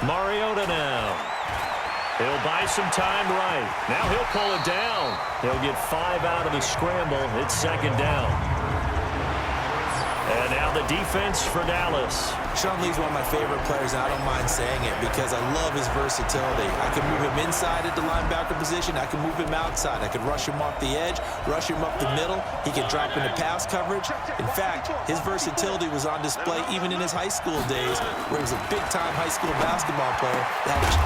Mariota now. He'll buy some time right. Now he'll pull it down. He'll get 5 out of the scramble. It's second down. And now the defense for Dallas. Sean Lee's one of my favorite players, and I don't mind saying it because I love his versatility. I can move him inside at the linebacker position. I can move him outside. I can rush him off the edge, rush him up the middle. He can drop into pass coverage. In fact, his versatility was on display even in his high school days, where he was a big-time high school basketball player.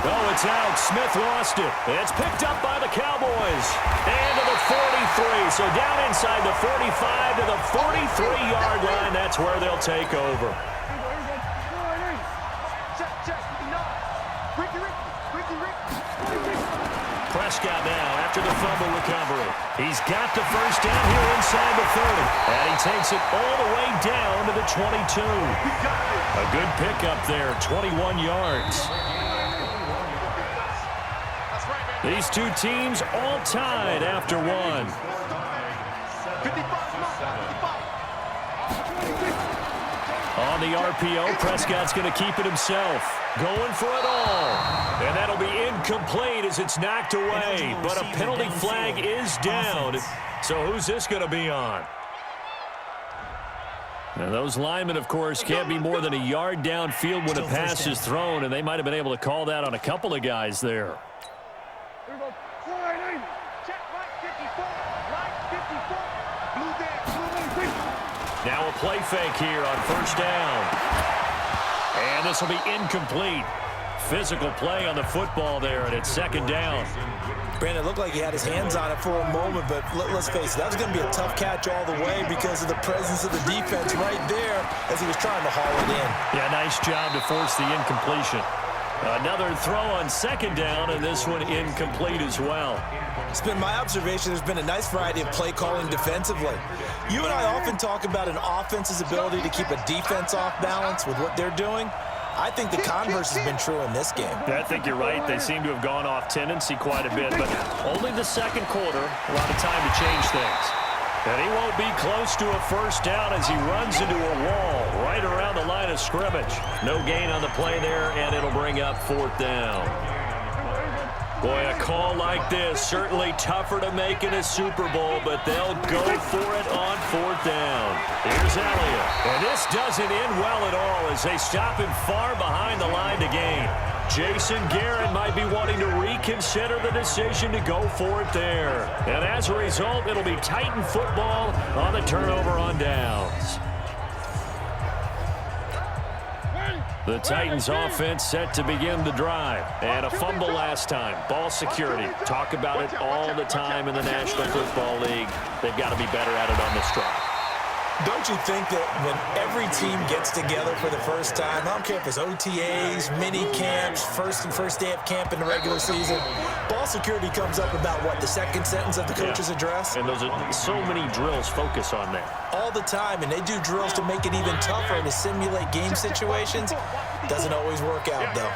Oh, it's out. Smith lost it. It's picked up by the Cowboys. And to the 43. So down inside the 45 to the 43-yard line. That's where they'll take over. Prescott now after the fumble recovery. He's got the first down here inside the 30. And he takes it all the way down to the 22. A good pickup there, 21 yards. These two teams all tied after one. On the RPO, Prescott's going to keep it himself. Going for it all. And that'll be incomplete as it's knocked away. But a penalty flag is down. So who's this going to be on? Now those linemen, of course, can't be more than a yard downfield when a pass is thrown. And they might have been able to call that on a couple of guys there. Now a play fake here on first down. And this will be incomplete. Physical play on the football there, and it's second down. Brandon, it looked like he had his hands on it for a moment, but let's face it, that was going to be a tough catch all the way because of the presence of the defense right there as he was trying to haul it in. Yeah, nice job to force the incompletion. Another throw on second down, and this one incomplete as well. It's been my observation there's been a nice variety of play calling defensively. You and I often talk about an offense's ability to keep a defense off balance with what they're doing. I think the converse has been true in this game. Yeah, I think you're right. They seem to have gone off tendency quite a bit, but only the second quarter, a lot of time to change things. And he won't be close to a first down as he runs into a wall right around the line of scrimmage. No gain on the play there, and it'll bring up fourth down. Boy, a call like this, certainly tougher to make in a Super Bowl, but they'll go for it on fourth down. Here's Elliott. And this doesn't end well at all as they stop him far behind the line to gain. Jason Garrett might be wanting to reconsider the decision to go for it there. And as a result, it'll be Titan football on the turnover on downs. The Titans offense set to begin the drive. And a fumble last time. Ball security. Talk about it all the time in the National Football League. They've got to be better at it on this drive. Don't you think that when every team gets together for the first time, I don't care if it's OTAs, mini camps, first day of camp in the regular season, ball security comes up about, what, the second sentence of the coach's address? And those are so many drills focus on that. All the time, and they do drills to make it even tougher to simulate game situations. Doesn't always work out, though.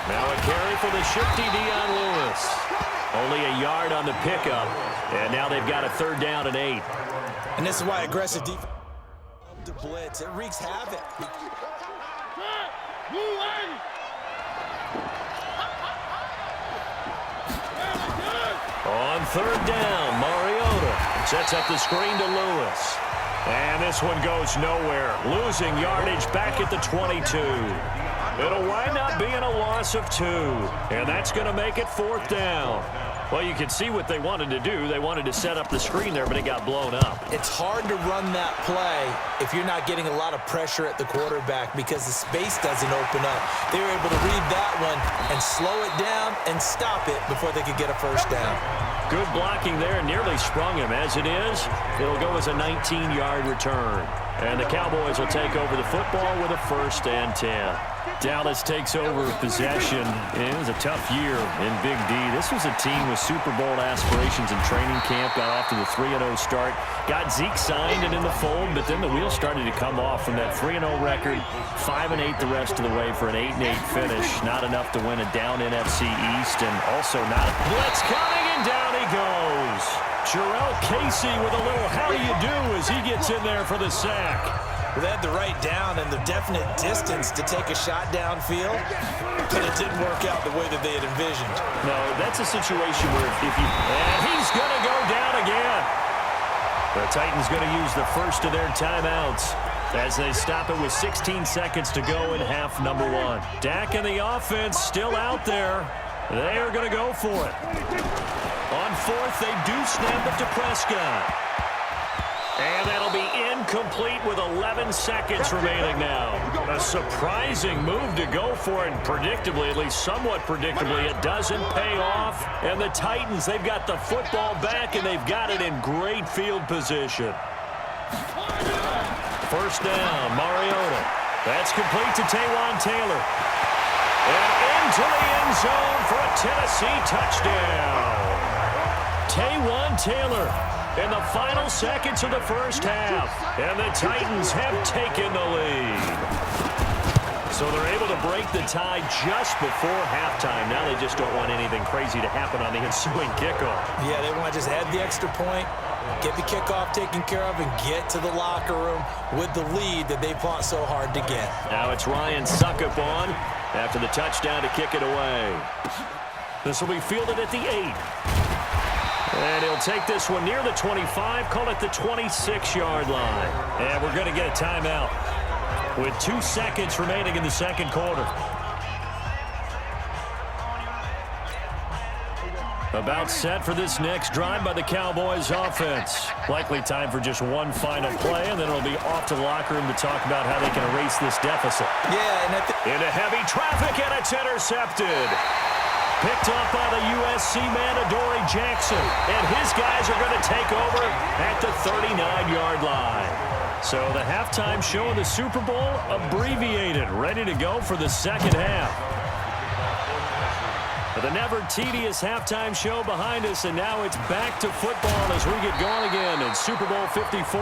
Now a carry for the shifty Dion Lewis. Only a yard on the pickup, and now they've got a third down and 8. And this is why aggressive defense to blitz. It wreaks havoc. On third down, Mariota sets up the screen to Lewis. And this one goes nowhere. Losing yardage back at the 22. It'll wind up being a loss of 2. And that's going to make it fourth down. Well, you can see what they wanted to do. They wanted to set up the screen there, but it got blown up. It's hard to run that play if you're not getting a lot of pressure at the quarterback because the space doesn't open up. They were able to read that one and slow it down and stop it before they could get a first down. Good blocking there, nearly sprung him. As it is, it'll go as a 19-yard return. And the Cowboys will take over the football with a 1st and 10. Dallas takes over possession. It was a tough year in Big D. This was a team with Super Bowl aspirations in training camp. Got off to the 3-0 start. Got Zeke signed and in the fold, but then the wheels started to come off from that 3-0 record. 5-8 the rest of the way for an 8-8 finish. Not enough to win a down NFC East, and also not a blitz coming, and down he goes. Jarrell Casey with a little how do you do as he gets in there for the sack. Well, they had the right down and the definite distance to take a shot downfield, but it didn't work out the way that they had envisioned. No, that's a situation where if you... And he's going to go down again. The Titans going to use the first of their timeouts as they stop it with 16 seconds to go in half number 1. Dak and the offense still out there. They are going to go for it. On fourth, they do snap it to Prescott. And that'll be incomplete with 11 seconds remaining now. A surprising move to go for it, and predictably, at least somewhat predictably, it doesn't pay off. And the Titans, they've got the football back, and they've got it in great field position. First down, Mariota. That's complete to Taywan Taylor. And into the end zone for a Tennessee touchdown. Taywan Taylor in the final seconds of the first half. And the Titans have taken the lead. So they're able to break the tie just before halftime. Now they just don't want anything crazy to happen on the ensuing kickoff. Yeah, they want to just add the extra point, get the kickoff taken care of, and get to the locker room with the lead that they fought so hard to get. Now it's Ryan Suckup on after the touchdown to kick it away. This will be fielded at the 8. And he'll take this one near the 25, call it the 26-yard line. And we're going to get a timeout with 2 seconds remaining in the second quarter. About set for this next drive by the Cowboys offense. Likely time for just one final play, and then it'll be off to the locker room to talk about how they can erase this deficit. Yeah, and into heavy traffic, and it's intercepted. Picked up by the USC man, Adoree Jackson. And his guys are going to take over at the 39-yard line. So the halftime show of the Super Bowl abbreviated, ready to go for the second half. The never tedious halftime show behind us, and now it's back to football as we get going again in Super Bowl 54.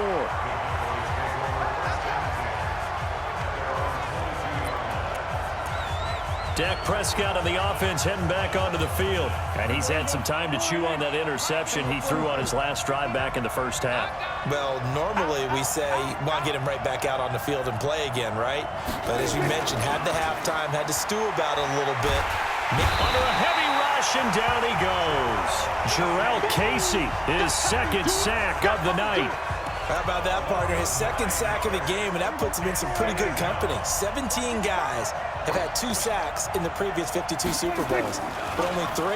Dak Prescott on the offense heading back onto the field. And he's had some time to chew on that interception he threw on his last drive back in the first half. Well, normally we say, want to get him right back out on the field and play again, right? But as you mentioned, had the halftime, had to stew about it a little bit. Under a heavy rush, and down he goes. Jarrell Casey, his second sack of the night. How about that, partner? His second sack of the game, and that puts him in some pretty good company. 17 guys have had 2 sacks in the previous 52 Super Bowls, but only 3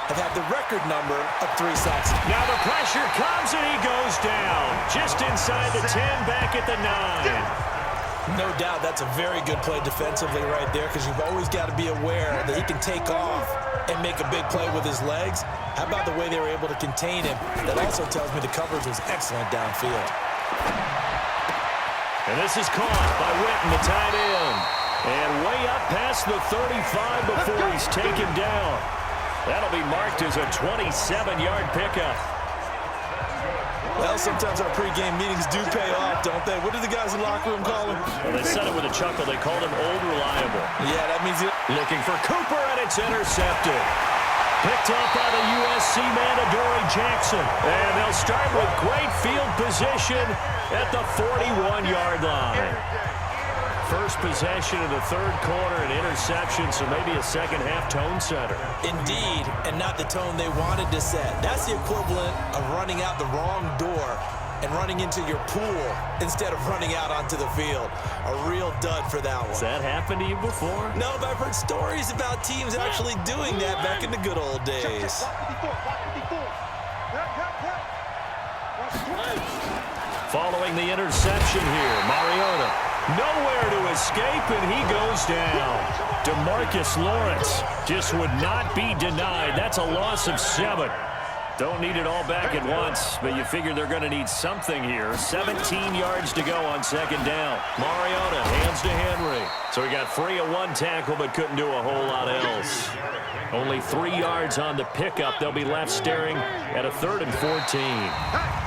have had the record number of 3 sacks. Now the pressure comes, and he goes down. Just inside the 10, back at the 9. No doubt that's a very good play defensively right there, because you've always got to be aware that he can take off and make a big play with his legs. How about the way they were able to contain him? That also tells me the coverage was excellent downfield. And this is caught by Witten, the tight end. And way up past the 35 before he's taken down. That'll be marked as a 27-yard pickup. Well, sometimes our pregame meetings do pay off, don't they? What do the guys in the locker room call him? Well, they said it with a chuckle. They called him Old Reliable. Yeah, that means it. Looking for Cooper, and it's intercepted. Picked up by the USC man, Adoree Jackson. And they'll start with great field position at the 41-yard line. First possession of the third quarter, an interception, so maybe a second-half tone setter. Indeed, and not the tone they wanted to set. That's the equivalent of running out the wrong door and running into your pool instead of running out onto the field. A real dud for that one. Has that happened to you before? No, but I've heard stories about teams actually doing that back in the good old days. Following the interception here, Mariota nowhere to escape, and he goes down. DeMarcus Lawrence just would not be denied. That's a loss of 7. Don't need it all back at once, but you figure they're going to need something here. 17 yards to go on second down. Mariota hands to Henry. So he got free of one tackle, but couldn't do a whole lot else. Only 3 yards on the pickup. They'll be left staring at a 3rd and 14.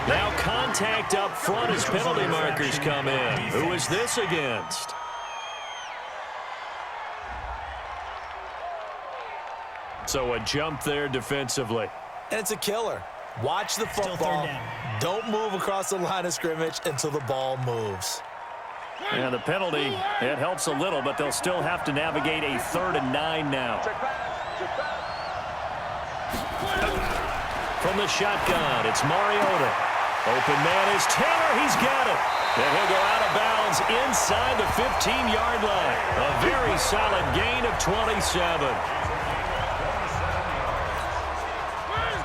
Now contact up front as penalty markers come in. Who is this against? So a jump there defensively. And it's a killer. Watch the football. Don't move across the line of scrimmage until the ball moves. And the penalty, it helps a little, but they'll still have to navigate a 3rd and 9 now. From the shotgun, it's Mariota. Open man is Taylor. He's got it. And he'll go out of bounds inside the 15-yard line. A very solid gain of 27.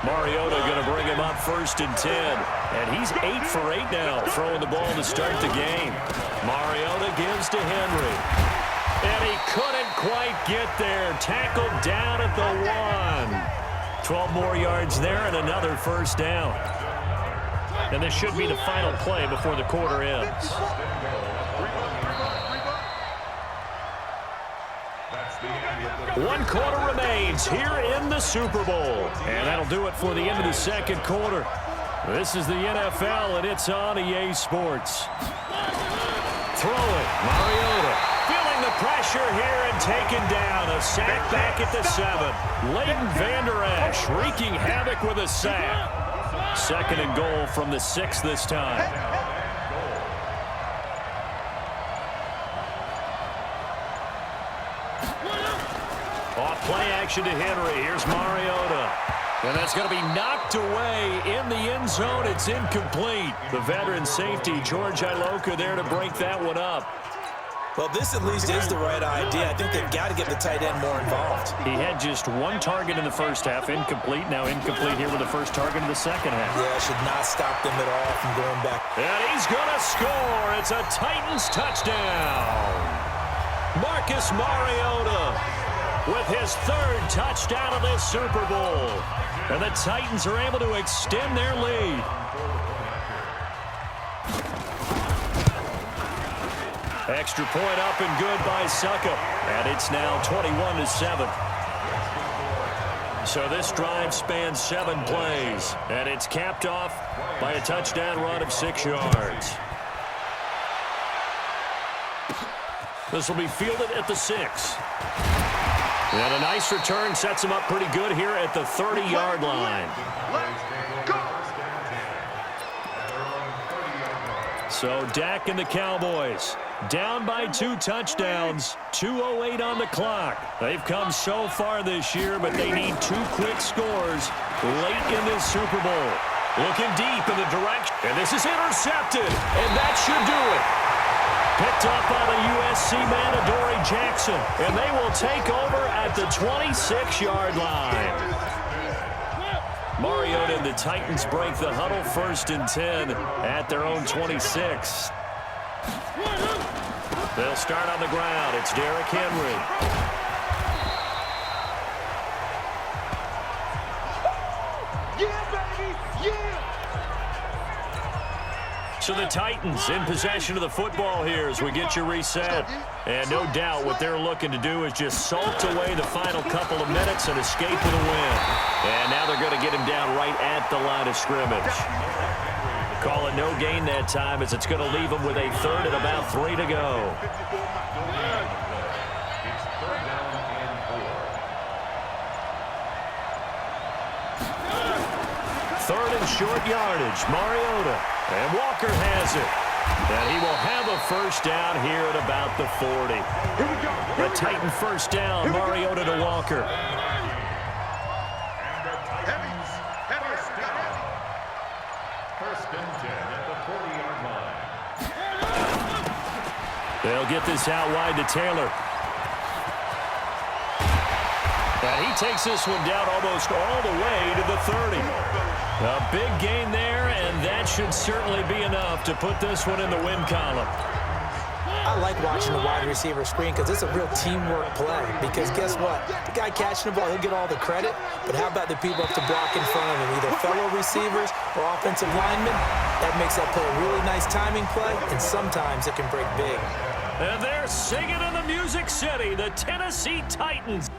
Mariota going to bring him up 1st and 10. And he's 8 for 8 now, throwing the ball to start the game. Mariota gives to Henry. And he couldn't quite get there. Tackled down at the 1. 12 more yards there and another 1st down. And this should be the final play before the quarter ends. One quarter remains here in the Super Bowl. And that'll do it for the end of the 2nd quarter. This is the NFL, and it's on EA Sports. Throw it. Mariota feeling the pressure here and taken down. A sack back at the 7. Leighton Vander Esch wreaking havoc with a sack. 2nd and goal from the 6 this time. Off play action to Henry. Here's Mariota. And that's going to be knocked away in the end zone. It's incomplete. The veteran safety, George Iloka, there to break that one up. Well, this at least is the right idea. I think they've got to get the tight end more involved. He had just 1 target in the 1st half, incomplete. Now incomplete here with the 1st target in the 2nd half. Yeah, should not stop them at all from going back. And he's going to score. It's a Titans touchdown. Marcus Mariota with his 3rd touchdown of this Super Bowl. And the Titans are able to extend their lead. Extra point up and good by Succa. And it's now 21-7. So this drive spans 7 plays. And it's capped off by a touchdown run of 6 yards. This will be fielded at the 6. And a nice return sets him up pretty good here at the 30-yard line. So Dak and the Cowboys down by 2 touchdowns, 2:08 on the clock. They've come so far this year, but they need 2 quick scores late in this Super Bowl. Looking deep in the direction, and this is intercepted, and that should do it. Picked up by the USC man, Adoree Jackson, and they will take over at the 26-yard line. Mariota and the Titans break the huddle 1st and 10 at their own 26. They'll start on the ground. It's Derrick Henry. Yeah, baby! Yeah! So the Titans in possession of the football here as we get you reset. And no doubt what they're looking to do is just salt away the final couple of minutes and escape with a win. And now they're going to get him down right at the line of scrimmage. Call it no gain that time as it's going to leave him with a 3rd and about 3 to go. Third and short yardage, Mariota. And Walker has it. And he will have a 1st down here at about the 40. A Titan 1st down, Mariota to Walker. They'll get this out wide to Taylor. And he takes this one down almost all the way to the 30. A big gain there, and that should certainly be enough to put this one in the win column. I like watching the wide receiver screen because it's a real teamwork play. Because guess what? The guy catching the ball, he'll get all the credit. But how about the people up to block in front of him, either fellow receivers or offensive linemen? That makes that play a really nice timing play, and sometimes it can break big. And they're singing in the Music City, the Tennessee Titans.